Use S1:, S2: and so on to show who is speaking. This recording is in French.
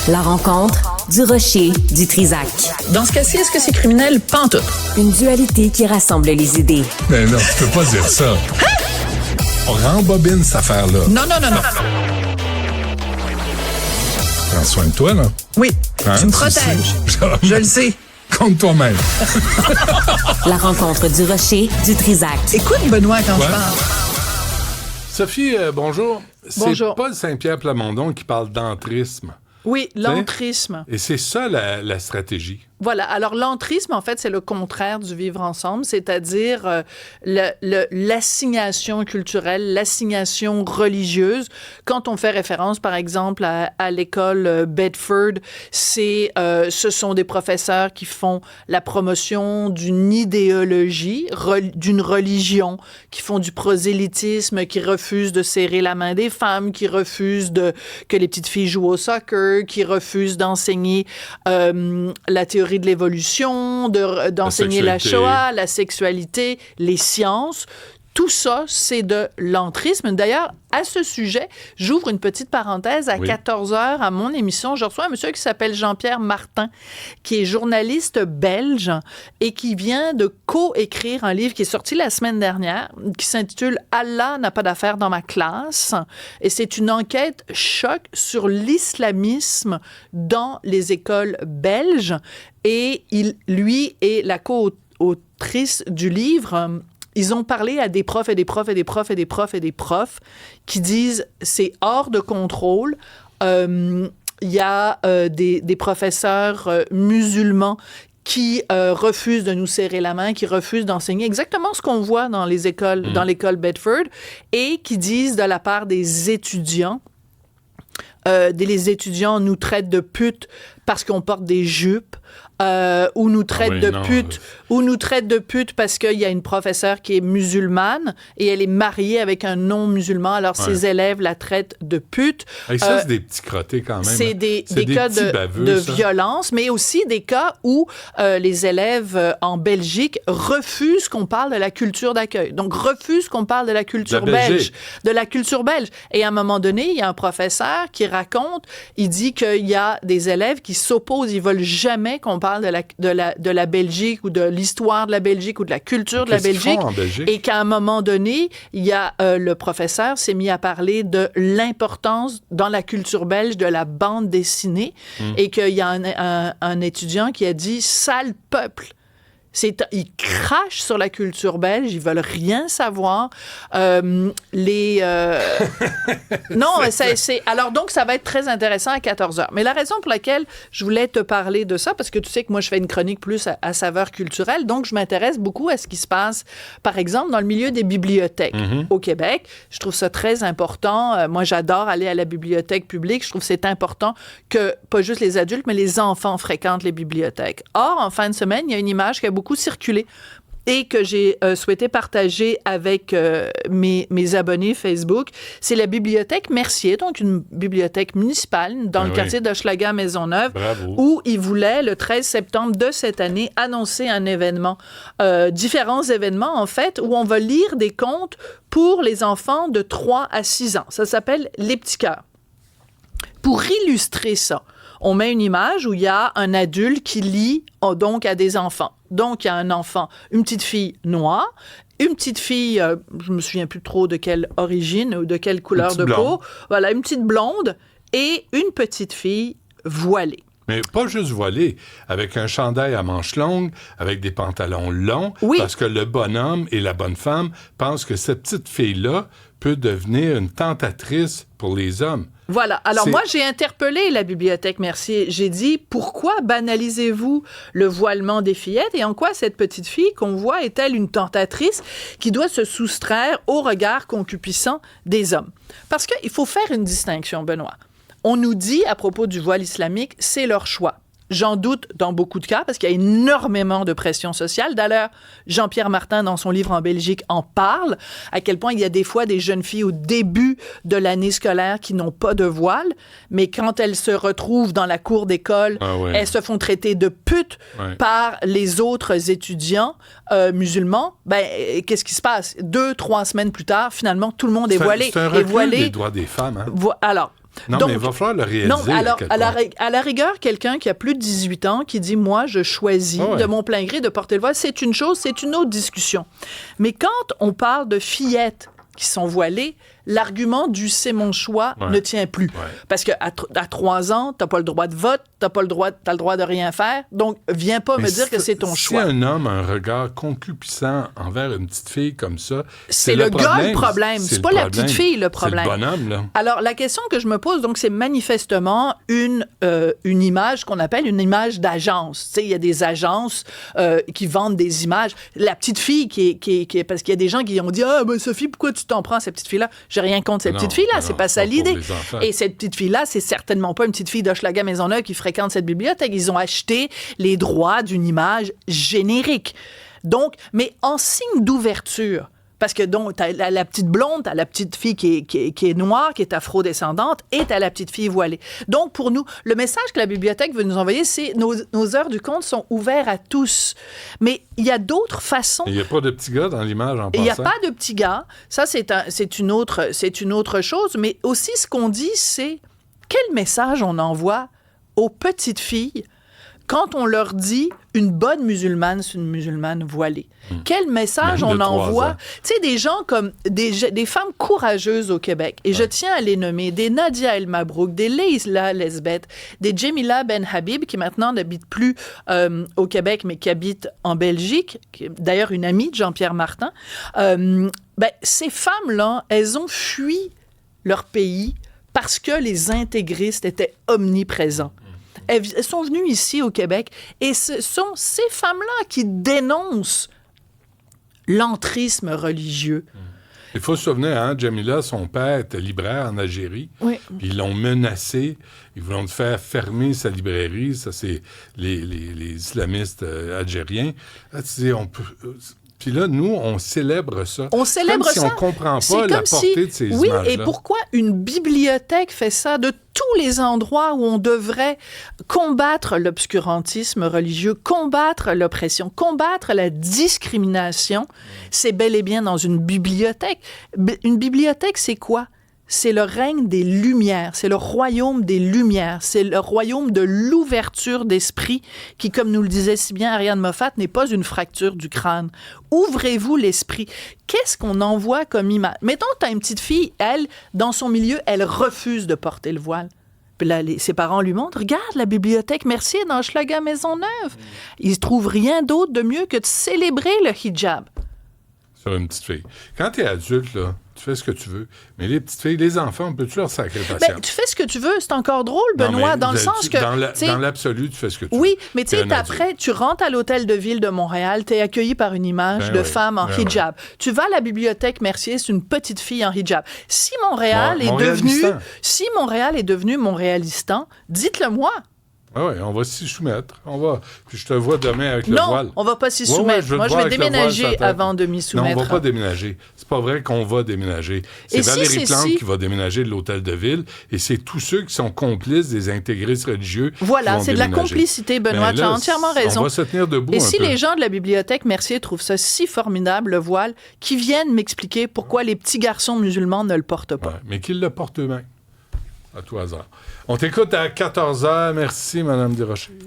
S1: La rencontre du rocher du Trisac.
S2: Dans ce cas-ci, est-ce que c'est criminel? Pantoute.
S1: Une dualité qui rassemble les idées.
S3: Mais non, tu peux pas dire ça. Hein? On rembobine cette affaire-là.
S2: Non.
S3: Prends soin de toi, là.
S2: Oui,
S3: Hein?
S2: tu me protèges. Je le sais.
S3: Compte toi-même.
S1: La rencontre du rocher du Trisac.
S2: Écoute, Benoît, quand
S3: Ouais.
S2: je parle.
S3: Sophie, bonjour.
S2: Bonjour.
S3: C'est Paul Saint-Pierre Plamondon qui parle d'entrisme.
S2: Oui, l'entrisme.
S3: Et c'est ça la stratégie.
S2: Voilà. Alors, l'entrisme, en fait, c'est le contraire du vivre ensemble, c'est-à-dire l'assignation culturelle, l'assignation religieuse. Quand on fait référence, par exemple, à l'école Bedford, ce sont des professeurs qui font la promotion d'une idéologie, d'une religion, qui font du prosélytisme, qui refusent de serrer la main des femmes, qui refusent que les petites filles jouent au soccer, qui refusent d'enseigner la théorie de l'évolution, d'enseigner la Shoah, la sexualité, les sciences. Tout ça, c'est de l'entrisme. D'ailleurs, à ce sujet, j'ouvre une petite parenthèse. À 14h, à mon émission, je reçois un monsieur qui s'appelle Jean-Pierre Martin, qui est journaliste belge et qui vient de co-écrire un livre qui est sorti la semaine dernière, qui s'intitule « Allah n'a pas d'affaires dans ma classe ». Et c'est une enquête choc sur l'islamisme dans les écoles belges. Et lui et la co-autrice du livre... Ils ont parlé à des profs qui disent c'est hors de contrôle. Il y a des professeurs musulmans qui refusent de nous serrer la main, qui refusent d'enseigner exactement ce qu'on voit dans les écoles, dans l'école Bedford, et qui disent de la part des étudiants, les étudiants nous traitent de putes parce qu'on porte des jupes, ou nous traitent de putes parce qu'il y a une professeure qui est musulmane et elle est mariée avec un non-musulman, alors ses élèves la traitent de pute.
S3: Et ça, c'est des petits crottés quand même.
S2: C'est des cas de violence, mais aussi des cas où les élèves en Belgique refusent qu'on parle de la culture d'accueil. Donc, refusent qu'on parle de la culture belge. De la culture belge. Et à un moment donné, il y a un professeur qui raconte, il dit qu'il y a des élèves qui s'opposent, ils veulent jamais qu'on parle de la Belgique ou de l'histoire de la Belgique ou de la culture de la Belgique. Et qu'à un moment donné, il y a le professeur s'est mis à parler de l'importance dans la culture belge de la bande dessinée et qu'il y a un étudiant qui a dit « sale peuple ». Ils crachent sur la culture belge, ils veulent rien savoir. Non, alors donc ça va être très intéressant à 14h. Mais la raison pour laquelle je voulais te parler de ça, parce que tu sais que moi je fais une chronique plus à saveur culturelle, donc je m'intéresse beaucoup à ce qui se passe, par exemple, dans le milieu des bibliothèques au Québec. Je trouve ça très important. Moi, j'adore aller à la bibliothèque publique. Je trouve que c'est important que pas juste les adultes, mais les enfants fréquentent les bibliothèques. Or, en fin de semaine, il y a une image qui a beaucoup circulé et que j'ai souhaité partager avec mes abonnés Facebook. C'est la bibliothèque Mercier, donc une bibliothèque municipale dans le quartier d'Hochelaga-Maisonneuve, où ils voulaient, le 13 septembre de cette année, annoncer un événement, différents événements, en fait, où on va lire des contes pour les enfants de 3 à 6 ans. Ça s'appelle Les Petits Cœurs. Pour illustrer ça, on met une image où il y a un adulte qui lit donc à des enfants. Donc, il y a un enfant, une petite fille noire, une petite fille, je me souviens plus trop de quelle origine ou de quelle couleur de peau. Voilà, une petite blonde et une petite fille voilée.
S3: Mais pas juste voilée, avec un chandail à manches longues, avec des pantalons longs, parce que le bonhomme et la bonne femme pensent que cette petite fille-là peut devenir une tentatrice pour les hommes.
S2: Voilà. Alors moi, j'ai interpellé la bibliothèque Mercier. J'ai dit, pourquoi banalisez-vous le voilement des fillettes et en quoi cette petite fille qu'on voit est-elle une tentatrice qui doit se soustraire au regard concupiscent des hommes? Parce qu'il faut faire une distinction, Benoît. On nous dit, à propos du voile islamique, c'est leur choix. J'en doute dans beaucoup de cas parce qu'il y a énormément de pression sociale. D'ailleurs, Jean-Pierre Martin, dans son livre en Belgique, en parle, à quel point il y a des fois des jeunes filles au début de l'année scolaire qui n'ont pas de voile, mais quand elles se retrouvent dans la cour d'école, elles se font traiter de putes par les autres étudiants musulmans. Ben, qu'est-ce qui se passe? 2-3 semaines plus tard, finalement, tout le monde est voilé.
S3: C'est un recul des droits des femmes. Hein?
S2: Alors,
S3: Non,
S2: Donc,
S3: mais il va falloir le réaliser.
S2: Non, alors,
S3: à
S2: à la rigueur, quelqu'un qui a plus de 18 ans, qui dit, moi, je choisis de mon plein gré de porter le voile, c'est une chose, c'est une autre discussion. Mais quand on parle de fillettes qui sont voilées, l'argument du « c'est mon choix » ne tient plus. Parce qu'à 3 ans, t'as pas le droit de vote, t'as le droit de rien faire, donc viens pas me dire que c'est ton choix.
S3: Si un homme a un regard concupiscent envers une petite fille comme ça,
S2: c'est le gars le problème, c'est pas la petite fille le problème.
S3: C'est le bonhomme, là.
S2: Alors, la question que je me pose, donc, c'est manifestement une image qu'on appelle une image d'agence. Tu sais, il y a des agences qui vendent des images. La petite fille parce qu'il y a des gens qui ont dit « Ah, ben Sophie, pourquoi tu t'en prends à cette petite fille-là? » J'ai rien contre cette petite fille-là, c'est pas ça l'idée. Et cette petite fille-là, c'est certainement pas une petite fille d'Hochelaga Maisonneuve qui fréquente cette bibliothèque. Ils ont acheté les droits d'une image générique. Donc, mais en signe d'ouverture, parce que donc, t'as la petite blonde, t'as la petite fille qui est noire, qui est afro-descendante, et t'as la petite fille voilée. Donc, pour nous, le message que la bibliothèque veut nous envoyer, c'est nos heures du conte sont ouvertes à tous. Mais il y a d'autres façons. Il
S3: n'y a pas de petits gars dans l'image en passant.
S2: Il n'y a pas de petits gars. Ça, c'est une autre chose. Mais aussi, ce qu'on dit, c'est quel message on envoie aux petites filles quand on leur dit une bonne musulmane, c'est une musulmane voilée. Quel message on envoie? Tu sais, des gens comme des femmes courageuses au Québec, et je tiens à les nommer, des Nadia El Mabrouk, des Leïla Lesbeth, des Jemila Ben Habib, qui maintenant n'habite plus au Québec, mais qui habite en Belgique, qui est d'ailleurs une amie de Jean-Pierre Martin. Ces femmes-là, elles ont fui leur pays parce que les intégristes étaient omniprésents. Elles sont venues ici au Québec et ce sont ces femmes-là qui dénoncent l'entrisme religieux.
S3: Il faut se souvenir, hein, Jamila, son père était libraire en Algérie. Oui. Puis ils l'ont menacé. Ils voulaient faire fermer sa librairie. Ça, c'est les islamistes algériens. Là, tu sais, on peut... Puis là, nous, on célèbre ça.
S2: On célèbre ça.
S3: Comme si on ne comprend pas la portée de ces images-là.
S2: Oui, et pourquoi une bibliothèque fait ça de tous les endroits où on devrait combattre l'obscurantisme religieux, combattre l'oppression, combattre la discrimination, c'est bel et bien dans une bibliothèque. Une bibliothèque, c'est quoi? C'est le règne des Lumières, c'est le royaume des Lumières, c'est le royaume de l'ouverture d'esprit qui, comme nous le disait si bien Ariane Moffat, n'est pas une fracture du crâne. Ouvrez-vous l'esprit. Qu'est-ce qu'on envoie comme image? Mettons que tu as une petite fille, elle, dans son milieu, elle refuse de porter le voile. Puis là, ses parents lui montrent, regarde, la bibliothèque Mercier dans Hochelaga Maisonneuve. Ils ne trouvent rien d'autre de mieux que de célébrer le hijab.
S3: Sur une petite fille. Quand tu es adulte, là, tu fais ce que tu veux. Mais les petites filles, les enfants, peux-tu leur sacrer patience?
S2: Tu fais ce que tu veux. C'est encore drôle, Benoît, dans le sens que...
S3: Dans l'absolu, tu fais ce que tu veux.
S2: Oui, mais tu sais, après, tu rentres à l'hôtel de ville de Montréal, tu es accueilli par une image de femme en hijab. Tu vas à la bibliothèque Mercier, c'est une petite fille en hijab. Si Montréal est devenu Montréalistan, dites-le moi.
S3: Oui, on va s'y soumettre. Puis je te vois demain avec le voile.
S2: Non, on va pas s'y soumettre. Moi, je vais déménager avant de m'y soumettre.
S3: Non, on va pas déménager. C'est pas vrai qu'on va déménager. C'est Valérie Plante qui va déménager de l'hôtel de ville, et c'est tous ceux qui sont complices des intégristes religieux.
S2: Voilà, c'est de la complicité, Benoît. Tu as entièrement raison.
S3: On va se tenir debout.
S2: Et si les gens de la bibliothèque Mercier trouvent ça si formidable, le voile, qu'ils viennent m'expliquer pourquoi les petits garçons musulmans ne le portent pas.
S3: Ouais, mais qu'ils le portent eux-mêmes. À tout hasard. On t'écoute à 14h. Merci, Mme Desrochers.